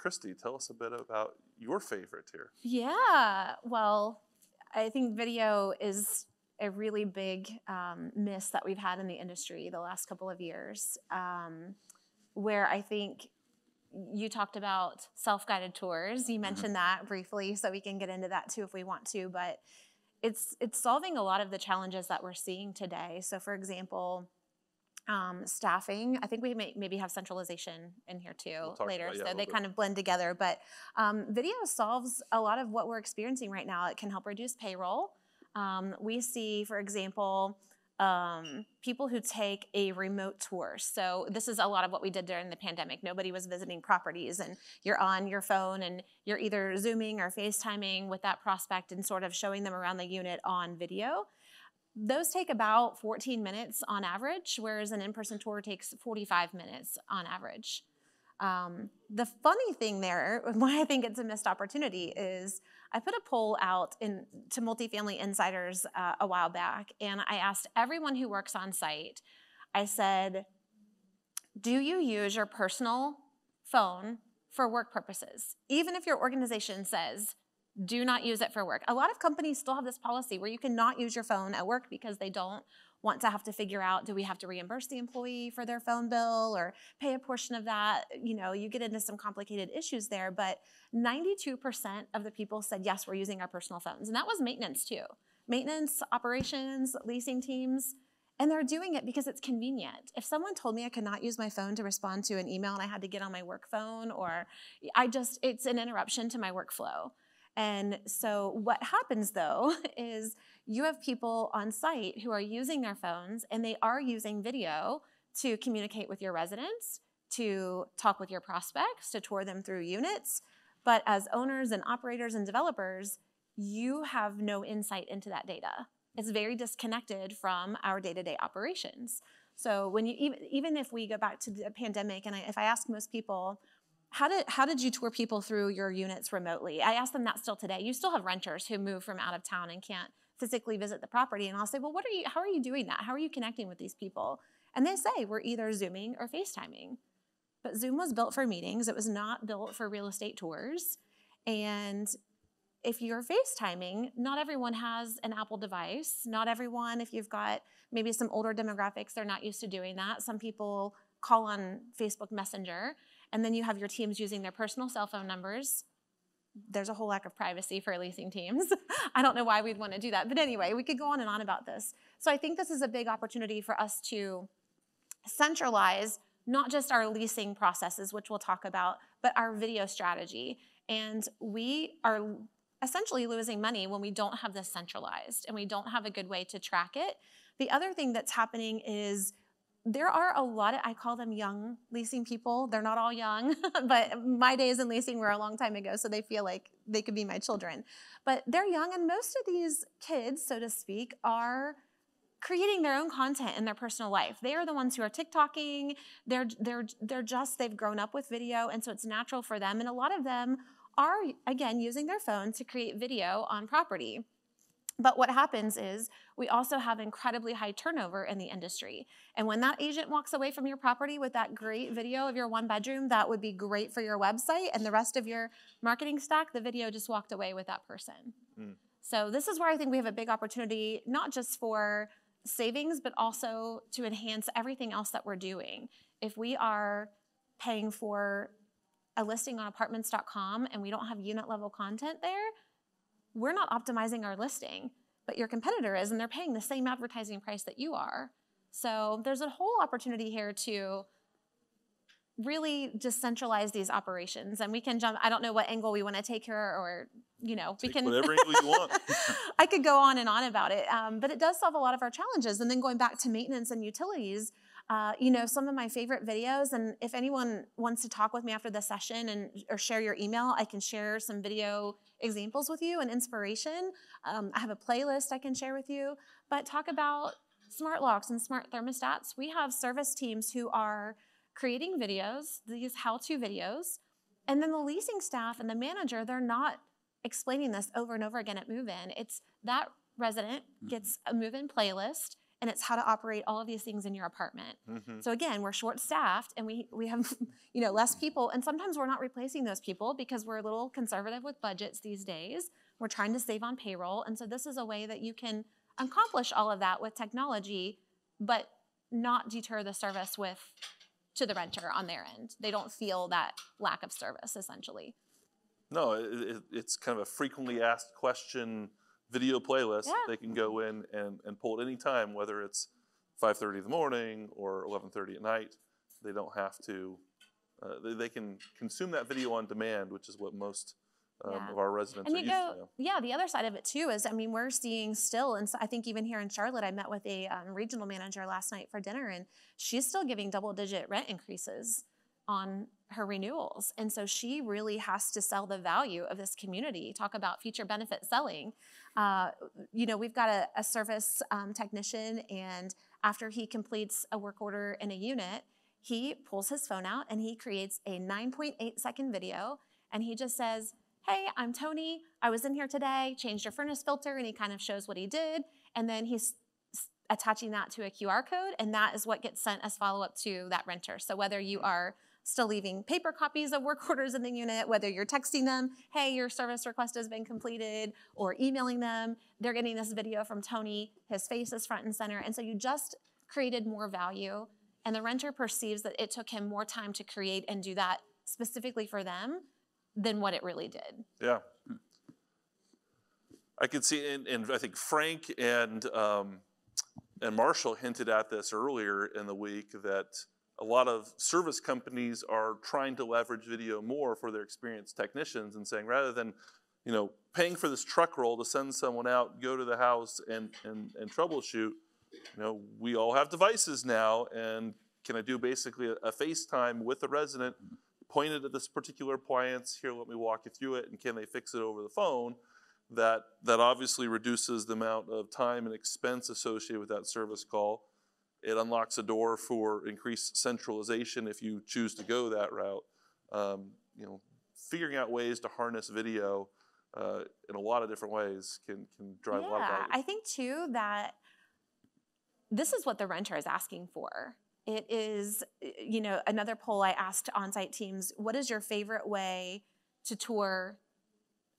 Christy, tell us a bit about your favorite here. Yeah, well, I think video is a really big miss that we've had in the industry the last couple of years, where I think you talked about self-guided tours. You mentioned that briefly, so we can get into that too if we want to, but it's solving a lot of the challenges that we're seeing today. So for example, staffing, I think we maybe have centralization in here too later, so they kind of blend together, but video solves a lot of what we're experiencing right now. It can help reduce payroll. We see, for example, people who take a remote tour. So this is a lot of what we did during the pandemic. Nobody was visiting properties, and you're on your phone and you're either Zooming or FaceTiming with that prospect and sort of showing them around the unit on video. Those take about 14 minutes on average, whereas an in-person tour takes 45 minutes on average. The funny thing there, why I think it's a missed opportunity, is I put a poll out to Multifamily Insiders a while back, and I asked everyone who works on site, I said, do you use your personal phone for work purposes? Even if your organization says, do not use it for work. A lot of companies still have this policy where you cannot use your phone at work because they don't want to have to figure out, do we have to reimburse the employee for their phone bill or pay a portion of that? You know, you get into some complicated issues there, but 92% of the people said, yes, we're using our personal phones. And that was maintenance too. Maintenance, operations, leasing teams, and they're doing it because it's convenient. If someone told me I could not use my phone to respond to an email and I had to get on my work phone, or it's an interruption to my workflow. And so what happens though is you have people on site who are using their phones, and they are using video to communicate with your residents, to talk with your prospects, to tour them through units. But as owners and operators and developers, you have no insight into that data. It's very disconnected from our day-to-day operations. So when even if we go back to the pandemic, and if I ask most people, how did you tour people through your units remotely? I ask them that still today. You still have renters who move from out of town and can't physically visit the property. And I'll say, well, how are you doing that? How are you connecting with these people? And they say, we're either Zooming or FaceTiming. But Zoom was built for meetings. It was not built for real estate tours. And if you're FaceTiming, not everyone has an Apple device. Not everyone, if you've got maybe some older demographics, they're not used to doing that. Some people call on Facebook Messenger. And then you have your teams using their personal cell phone numbers. There's a whole lack of privacy for leasing teams. I don't know why we'd want to do that. But anyway, we could go on and on about this. So I think this is a big opportunity for us to centralize not just our leasing processes, which we'll talk about, but our video strategy. And we are essentially losing money when we don't have this centralized and we don't have a good way to track it. The other thing that's happening is there are a lot of, I call them young leasing people. They're not all young, but my days in leasing were a long time ago, so they feel like they could be my children. But they're young, and most of these kids, so to speak, are creating their own content in their personal life. They are the ones who are TikToking. They've grown up with video, and so it's natural for them. And a lot of them are, again, using their phone to create video on property. But what happens is we also have incredibly high turnover in the industry. And when that agent walks away from your property with that great video of your one bedroom, that would be great for your website and the rest of your marketing stack, the video just walked away with that person. So this is where I think we have a big opportunity, not just for savings, but also to enhance everything else that we're doing. If we are paying for a listing on apartments.com and we don't have unit level content there, we're not optimizing our listing, but your competitor is, and they're paying the same advertising price that you are. So there's a whole opportunity here to really just centralize these operations. And we can jump, I don't know what angle we want to take here, or, we can. Whatever angle you want. I could go on and on about it, but it does solve a lot of our challenges. And then going back to maintenance and utilities, some of my favorite videos, and if anyone wants to talk with me after the session or share your email, I can share some video examples with you and inspiration. I have a playlist I can share with you, but talk about smart locks and smart thermostats. We have service teams who are creating videos, these how-to videos, and then the leasing staff and the manager, they're not explaining this over and over again at move-in. It's that resident gets a move-in playlist, and it's how to operate all of these things in your apartment. Mm-hmm. So again, we're short-staffed, and we have less people, and sometimes we're not replacing those people because we're a little conservative with budgets these days. We're trying to save on payroll, and so this is a way that you can accomplish all of that with technology, but not deter the service to the renter on their end. They don't feel that lack of service, essentially. No, it's kind of a frequently asked question video playlist that they can go in and pull at any time, whether it's 5:30 in the morning or 11:30 at night. They don't have to, they can consume that video on demand, which is what most of our residents are used to. Yeah, the other side of it too is, I mean, we're seeing still, and so I think even here in Charlotte, I met with a regional manager last night for dinner, and she's still giving double-digit rent increases on her renewals. And so she really has to sell the value of this community. Talk about future benefit selling. We've got a service technician, and after he completes a work order in a unit, he pulls his phone out and he creates a 9.8-second video, and he just says, "Hey, I'm Tony. I was in here today, changed your furnace filter," and he kind of shows what he did. And then he's attaching that to a QR code, and that is what gets sent as follow-up to that renter. So whether you are still leaving paper copies of work orders in the unit, whether you're texting them, "Hey, your service request has been completed," or emailing them, they're getting this video from Tony. His face is front and center. And so you just created more value, and the renter perceives that it took him more time to create and do that specifically for them than what it really did. Yeah. I could see, and I think Frank and Marshall hinted at this earlier in the week, that a lot of service companies are trying to leverage video more for their experienced technicians, and saying, rather than paying for this truck roll to send someone out, go to the house and troubleshoot, we all have devices now, and can I do basically a FaceTime with the resident, pointed at this particular appliance, here, let me walk you through it, and can they fix it over the phone? That obviously reduces the amount of time and expense associated with that service call. It unlocks a door for increased centralization if you choose to go that route. Figuring out ways to harness video in a lot of different ways can drive a lot of value. I think too that this is what the renter is asking for. It is, another poll I asked on-site teams, what is your favorite way to tour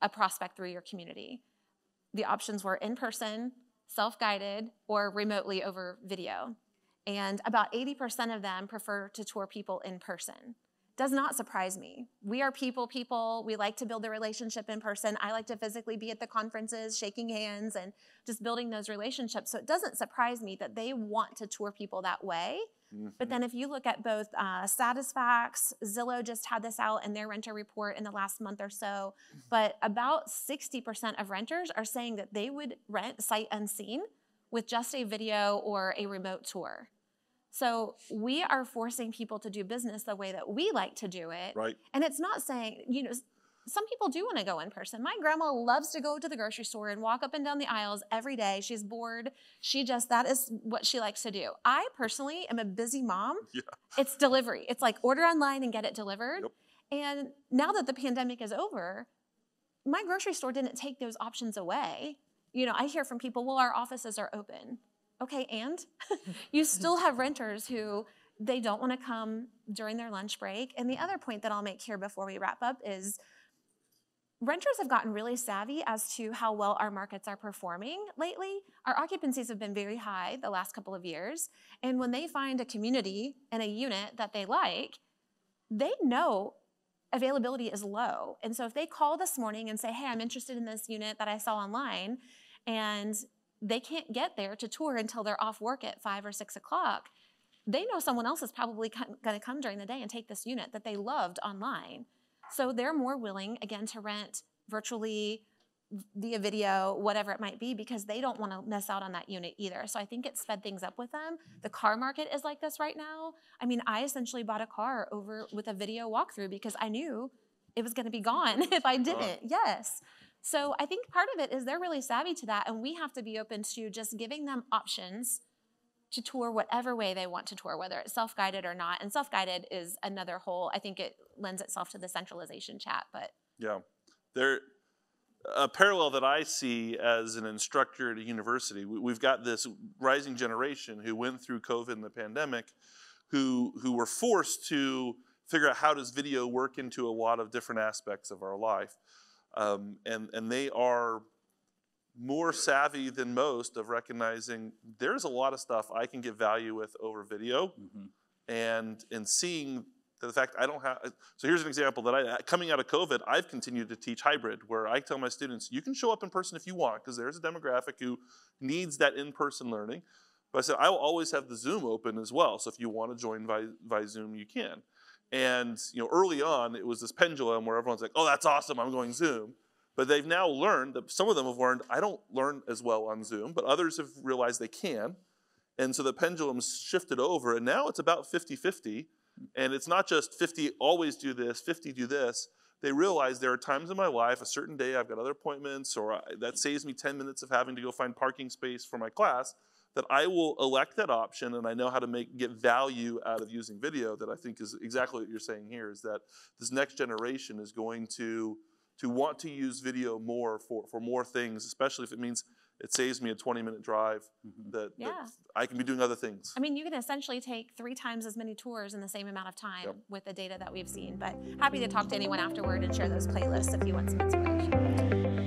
a prospect through your community? The options were in person, self-guided, or remotely over video. And about 80% of them prefer to tour people in person. Does not surprise me. We are people. We like to build a relationship in person. I like to physically be at the conferences, shaking hands and just building those relationships. So it doesn't surprise me that they want to tour people that way. Mm-hmm. But then if you look at both Satisfax, Zillow just had this out in their renter report in the last month or so, but about 60% of renters are saying that they would rent sight unseen with just a video or a remote tour. So we are forcing people to do business the way that we like to do it. Right. And it's not saying, some people do want to go in person. My grandma loves to go to the grocery store and walk up and down the aisles every day. She's bored. That is what she likes to do. I personally am a busy mom. Yeah. It's delivery. It's like order online and get it delivered. Yep. And now that the pandemic is over, my grocery store didn't take those options away. I hear from people, well, our offices are open. Okay, and you still have renters who they don't want to come during their lunch break. And the other point that I'll make here before we wrap up is renters have gotten really savvy as to how well our markets are performing lately. Our occupancies have been very high the last couple of years. And when they find a community and a unit that they like, they know availability is low. And so if they call this morning and say, hey, I'm interested in this unit that I saw online, and they can't get there to tour until they're off work at 5 or 6 o'clock, they know someone else is probably going to come during the day and take this unit that they loved online. So they're more willing, again, to rent virtually, via video, whatever it might be, because they don't want to miss out on that unit either. So I think it sped things up with them. The car market is like this right now. I mean, I essentially bought a car over with a video walkthrough because I knew it was going to be gone if I didn't. Yes. So I think part of it is they're really savvy to that, and we have to be open to just giving them options to tour whatever way they want to tour, whether it's self-guided or not. And self-guided is another whole, I think it lends itself to the centralization chat, but. Yeah. a parallel that I see as an instructor at a university, we've got this rising generation who went through COVID and the pandemic, who were forced to figure out how does video work into a lot of different aspects of our life. And they are more savvy than most of recognizing there's a lot of stuff I can get value with over video, and seeing the fact I don't have. So here's an example that coming out of COVID, I've continued to teach hybrid, where I tell my students, you can show up in person if you want, because there's a demographic who needs that in-person learning. But I said, I will always have the Zoom open as well. So if you want to join by Zoom, you can. And early on, it was this pendulum where everyone's like, oh, that's awesome, I'm going Zoom. But they've now learned that some of them have learned, I don't learn as well on Zoom, but others have realized they can. And so the pendulum's shifted over, and now it's about 50-50. And it's not just 50 always do this, 50 do this. They realize there are times in my life, a certain day I've got other appointments, or that saves me 10 minutes of having to go find parking space for my class, that I will elect that option, and I know how to get value out of using video. That I think is exactly what you're saying here, is that this next generation is going to want to use video more for more things, especially if it means it saves me a 20-minute drive, that I can be doing other things. I mean, you can essentially take 3 times as many tours in the same amount of time with the data that we've seen. But happy to talk to anyone afterward and share those playlists if you want some inspiration.